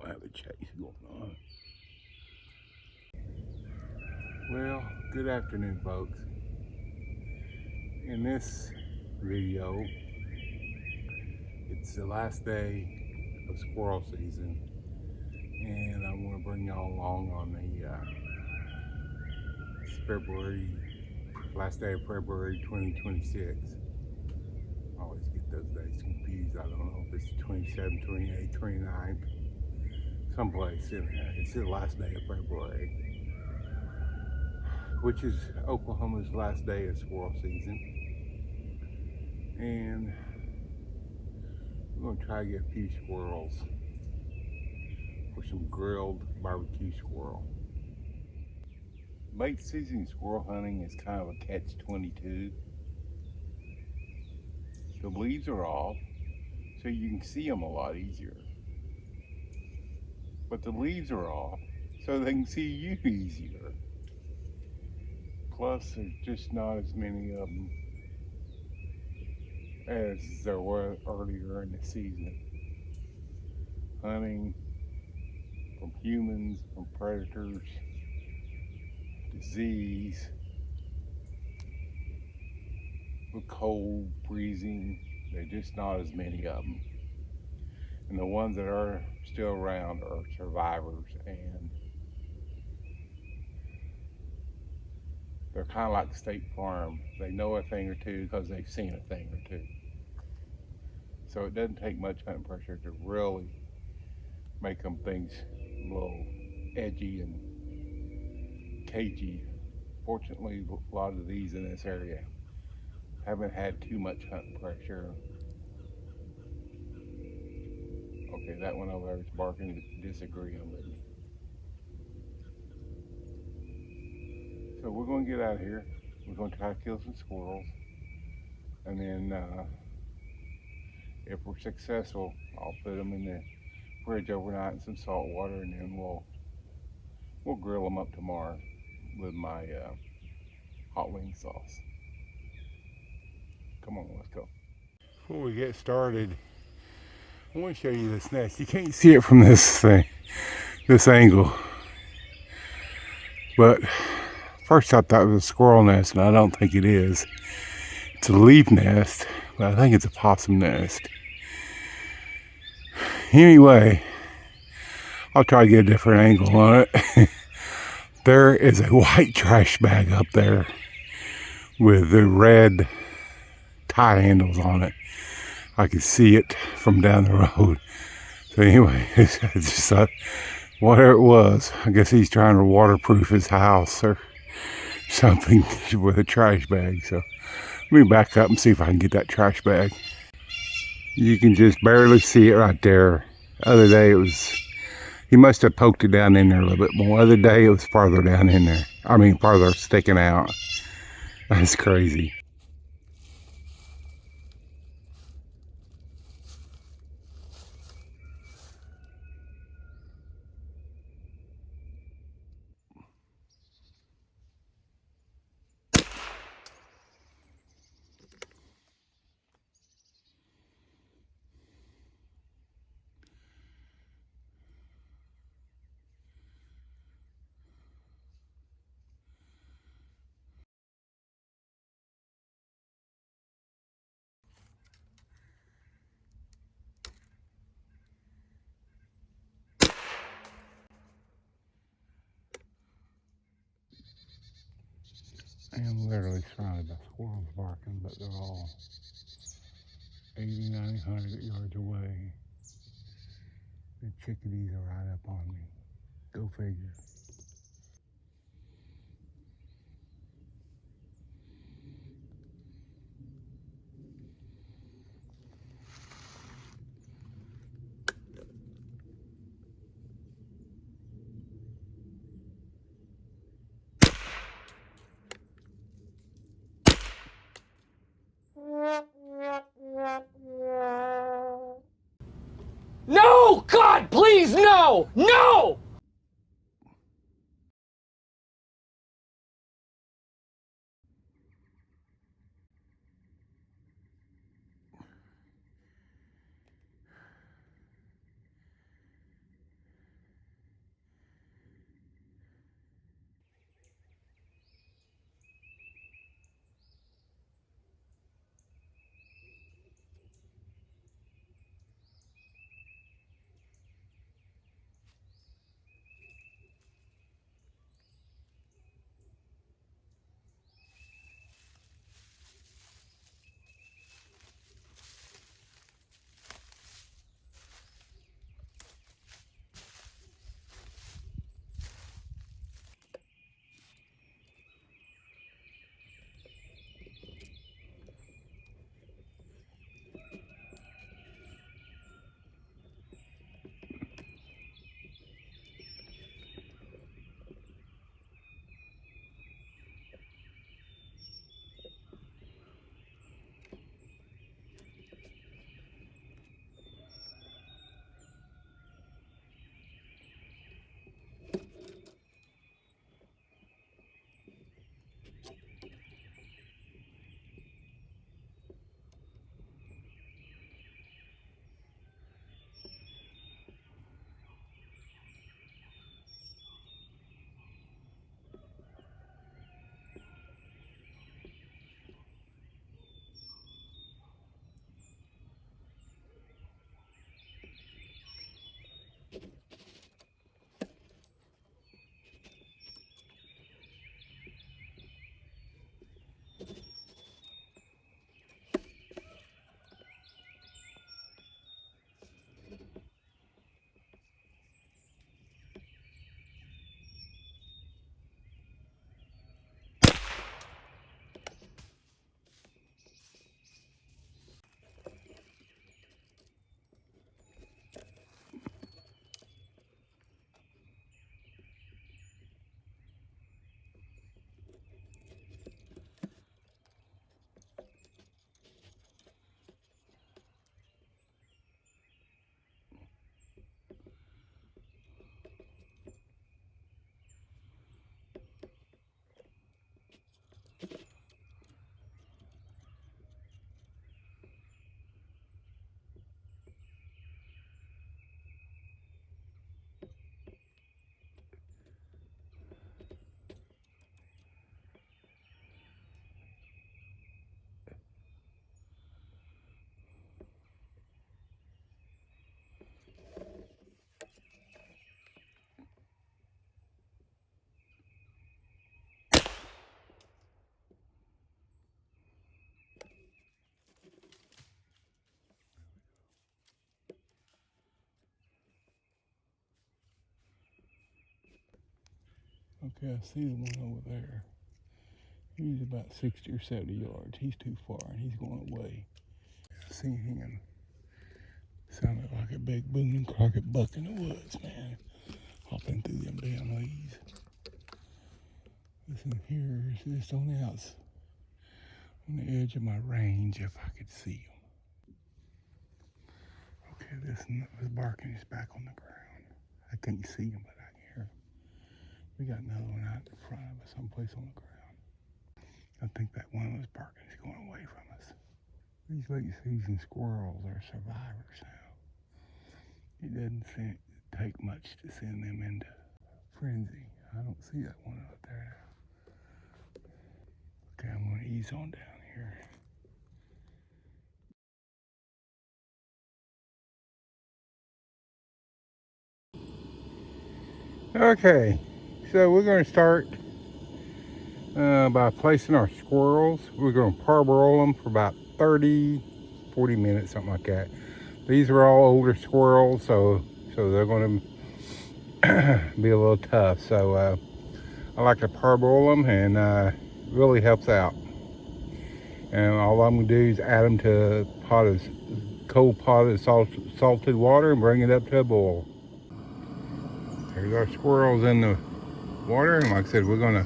gonna have a chase going on. Well, good afternoon, folks. In this video, it's the last day of squirrel season, and I want to bring y'all along on the last day of February 2026. I always get those days confused. I don't know if it's 27th, 28th, 29th, someplace in there. It's the last day of February, which is Oklahoma's last day of squirrel season. And we're going to try to get a few squirrels for some grilled barbecue squirrel. Late season squirrel hunting is kind of a catch-22. The leaves are off, so you can see them a lot easier. But the leaves are off, so they can see you easier. Plus, there's just not as many of them as there were earlier in the season. Hunting from humans, from predators, disease, with cold, freezing, there's just not as many of them. And the ones that are still around are survivors, and they're kind of like State Farm. They know a thing or two because they've seen a thing or two. So it doesn't take much hunting pressure to really make them things a little edgy and cagey. Fortunately, a lot of these in this area haven't had too much hunting pressure. Okay, that one over there is barking, disagreeing with me. So we're going to get out of here. We're going to try to kill some squirrels. And then if we're successful, I'll put them in the fridge overnight in some salt water, and then we'll grill them up tomorrow with my hot wing sauce. Come on, let's go. Before we get started, I want to show you this nest. You can't see it from this angle. But first I thought it was a squirrel nest, and I don't think it is. It's a leaf nest, but I think it's a possum nest. Anyway, I'll try to get a different angle on it. There is a white trash bag up there with the red tie handles on it. I could see it from down the road. So anyway, it's just whatever it was, I guess he's trying to waterproof his house or something with a trash bag. So let me back up and see if I can get that trash bag. You can just barely see it right there. The other day he must have poked it down in there a little bit more. The other day it was farther down in there. I mean, farther sticking out. That's crazy. I am literally surrounded by squirrels barking, but they're all 80, 90, 100 yards away. The chickadees are right up on me. Go figure. No! God, please, no! No! Okay, I see the one over there. He's about 60 or 70 yards. He's too far and he's going away. I see him. Sounded like a big booming crockett buck in the woods, man. Hopping through them damn leaves. Listen, here is just on the outside, on the edge of my range, if I could see him. Okay, this was barking. He's back on the ground. I can't see him, but I can hear him. We got another one out in front of us, someplace on the ground. I think that one was barking. He's going away from us. These late season squirrels are survivors now. It doesn't take much to send them into frenzy. I don't see that one out there now. Okay, I'm going to ease on down here. Okay, so we're going to start by placing our squirrels. We're going to parboil them for about 30, 40 minutes, something like that. These are all older squirrels, so they're going to be a little tough. So I like to parboil them, and really helps out. And all I'm going to do is add them to cold pot of salted water and bring it up to a boil. There's our squirrels in the water, and like I said, we're gonna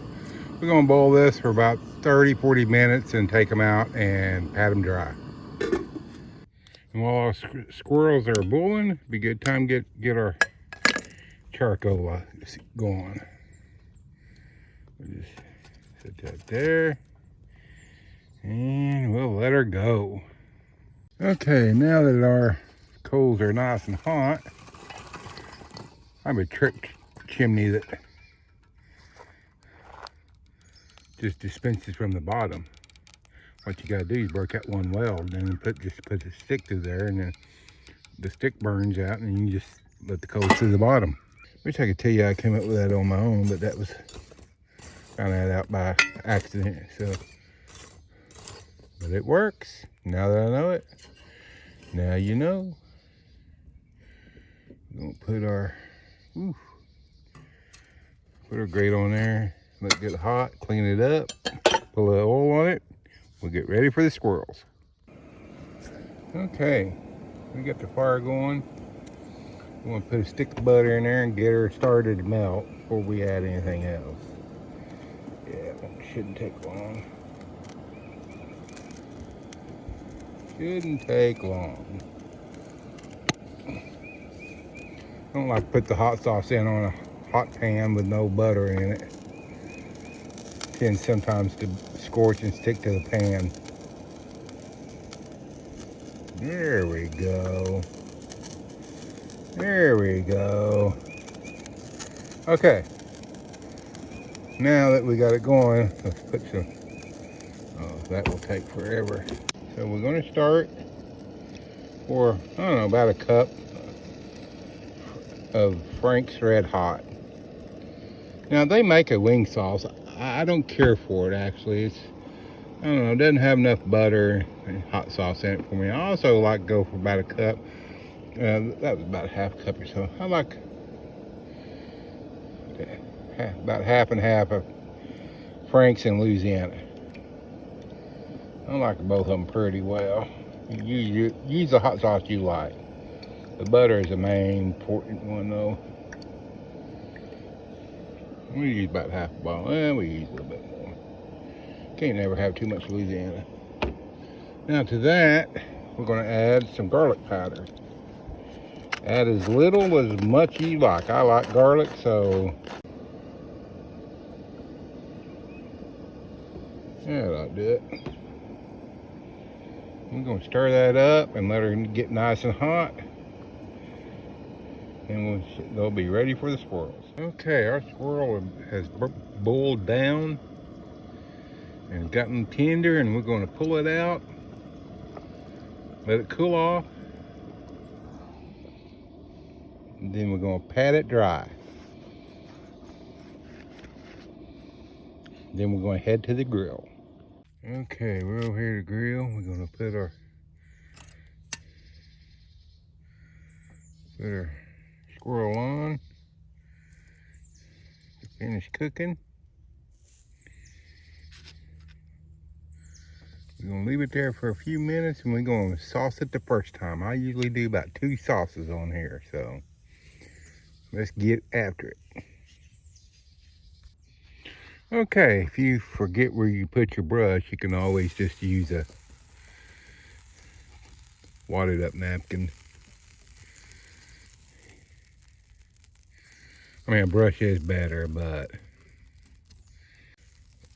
boil this for about 30-40 minutes and take them out and pat them dry. And while our squirrels are boiling, it'd be a good time to get our charcoal going. We'll just set that there, and we'll let her go. Okay, now that our coals are nice and hot, I have a trick chimney that just dispenses from the bottom. What you gotta do is break out one weld and then just put a stick through there, and then the stick burns out, and you just let the coals through the bottom. Wish I could tell you I came up with that on my own, but that was found that out by accident. So, but it works. Now that I know it, now you know. We're gonna put our grate on there, let it get hot, clean it up, put a little oil on it. We'll get ready for the squirrels. Okay, we got the fire going. We want to put a stick of butter in there and get her started to melt before we add anything else. Yeah, it shouldn't take long. Shouldn't take long. I don't like to put the hot sauce in on a hot pan with no butter in it. It tends sometimes to scorch and stick to the pan. There we go. There we go. Okay. Now that we got it going, let's put some, that will take forever. So we're going to start for, I don't know, about a cup of Frank's Red Hot. Now they make a wing sauce. I don't care for it actually. It's, I don't know, it doesn't have enough butter and hot sauce in it for me. I also like to go for about a cup. That was about a half cup or so. I like about half and half of Frank's in Louisiana. I like both of them pretty well. You use the hot sauce you like. The butter is the main important one though. We use about half a bottle. We use a little bit more. Can't never have too much Louisiana. Now to that, we're going to add some garlic powder. Add as little as much you like. I like garlic, so yeah, that'll do it. We're going to stir that up and let her get nice and hot. And they'll be ready for the squirrels. Okay, our squirrel has boiled down and gotten tender, and we're going to pull it out, let it cool off, and then we're going to pat it dry. Then we're going to head to the grill. Okay, we're over here to grill. We're going to put our squirrel on. finished cooking. We're gonna leave it there for a few minutes and we're gonna sauce it the first time. I usually do about 2 sauces on here, so let's get after it. Okay, if you forget where you put your brush, you can always just use a wadded up napkin. I mean, a brush is better, but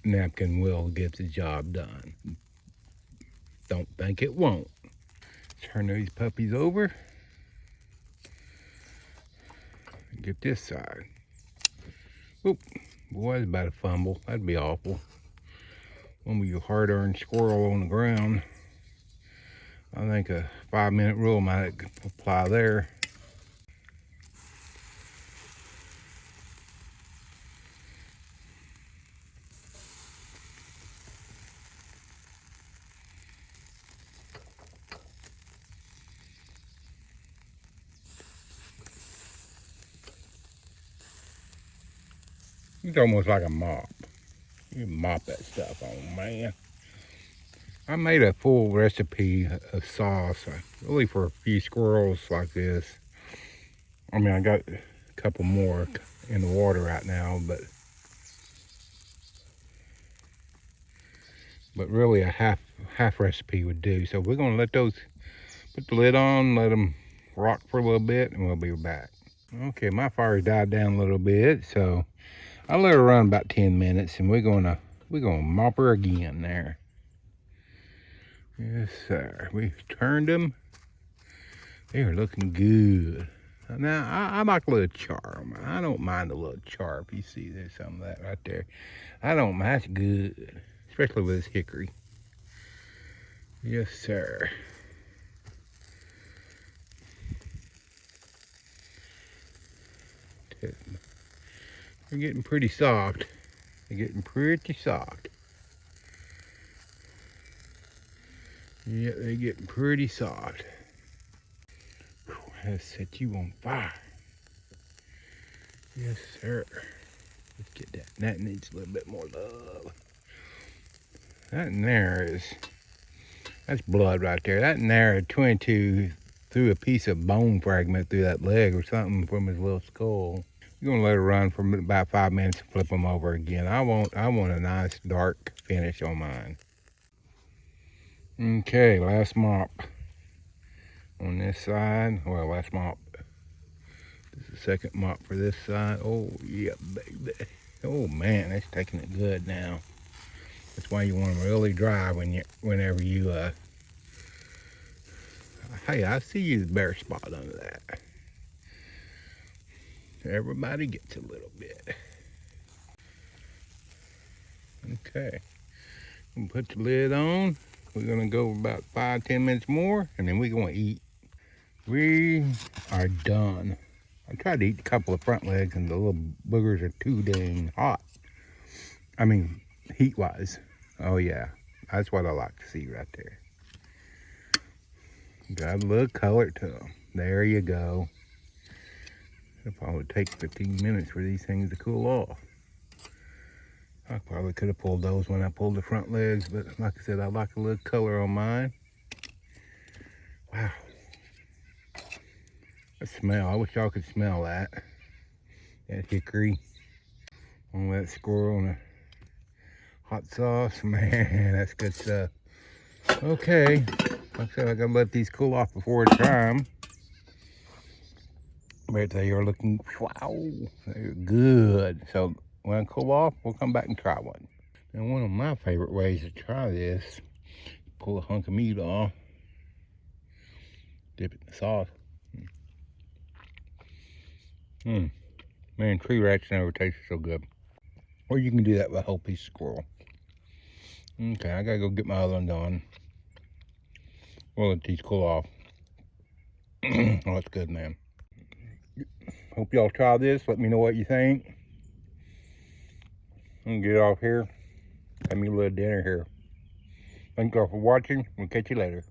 napkin will get the job done. Don't think it won't. Turn these puppies over. Get this side. Oop, boy, that's about a fumble. That'd be awful. One with your hard-earned squirrel on the ground. I think a 5-minute rule might apply there. It's almost like a mop. You can mop that stuff on, man. I made a full recipe of sauce, really for a few squirrels like this. I mean, I got a couple more in the water right now, but really a half recipe would do. So we're gonna let those, put the lid on, let them rock for a little bit, and we'll be back. Okay, my fire's died down a little bit, so I'll let her run about 10 minutes, and we're gonna mop her again there. Yes, sir. We've turned them. They are looking good. Now, I like a little char. I don't mind a little char. If you see there's some of that right there. I don't mind. That's good. Especially with this hickory. Yes, sir. They're getting pretty soft. They're getting pretty soft. Yeah, they're getting pretty soft. Let's set you on fire. Yes, sir. Let's get that. That needs a little bit more love. That in there is, that's blood right there. That in there, 22 threw a piece of bone fragment through that leg or something from his little skull. We're gonna let it run for about 5 minutes and flip them over again. I want a nice dark finish on mine. Okay, last mop on this side. Well, last mop. This is the second mop for this side. Oh yeah, baby. Oh man, that's taking it good now. That's why you want them really dry whenever you hey, I see you the bare spot under that. Everybody gets a little bit. Okay. We'll put the lid on. We're gonna go about 5-10 minutes more, and then we're gonna eat. We are done. I tried to eat a couple of front legs, and the little boogers are too dang hot. I mean, heat-wise. Oh yeah, that's what I like to see right there. Got a little color to them. There you go. It'll probably take 15 minutes for these things to cool off. I probably could have pulled those when I pulled the front legs, but like I said, I like a little color on mine. Wow. That smell, I wish y'all could smell that. That hickory on that squirrel and a hot sauce. Man, that's good stuff. Okay, like I said, I gotta let these cool off before it's time. But they are looking, wow, they're good. So when I cool off, we'll come back and try one. And one of my favorite ways to try this, pull a hunk of meat off, dip it in the sauce. Man, tree rats never tasted so good. Or you can do that with a whole piece of squirrel. Okay, I gotta go get my other one done. We'll let these cool off. Oh, that's good, man. Hope y'all try this. Let me know what you think. I'm gonna get off here. Have me a little dinner here. Thank y'all for watching. We'll catch you later.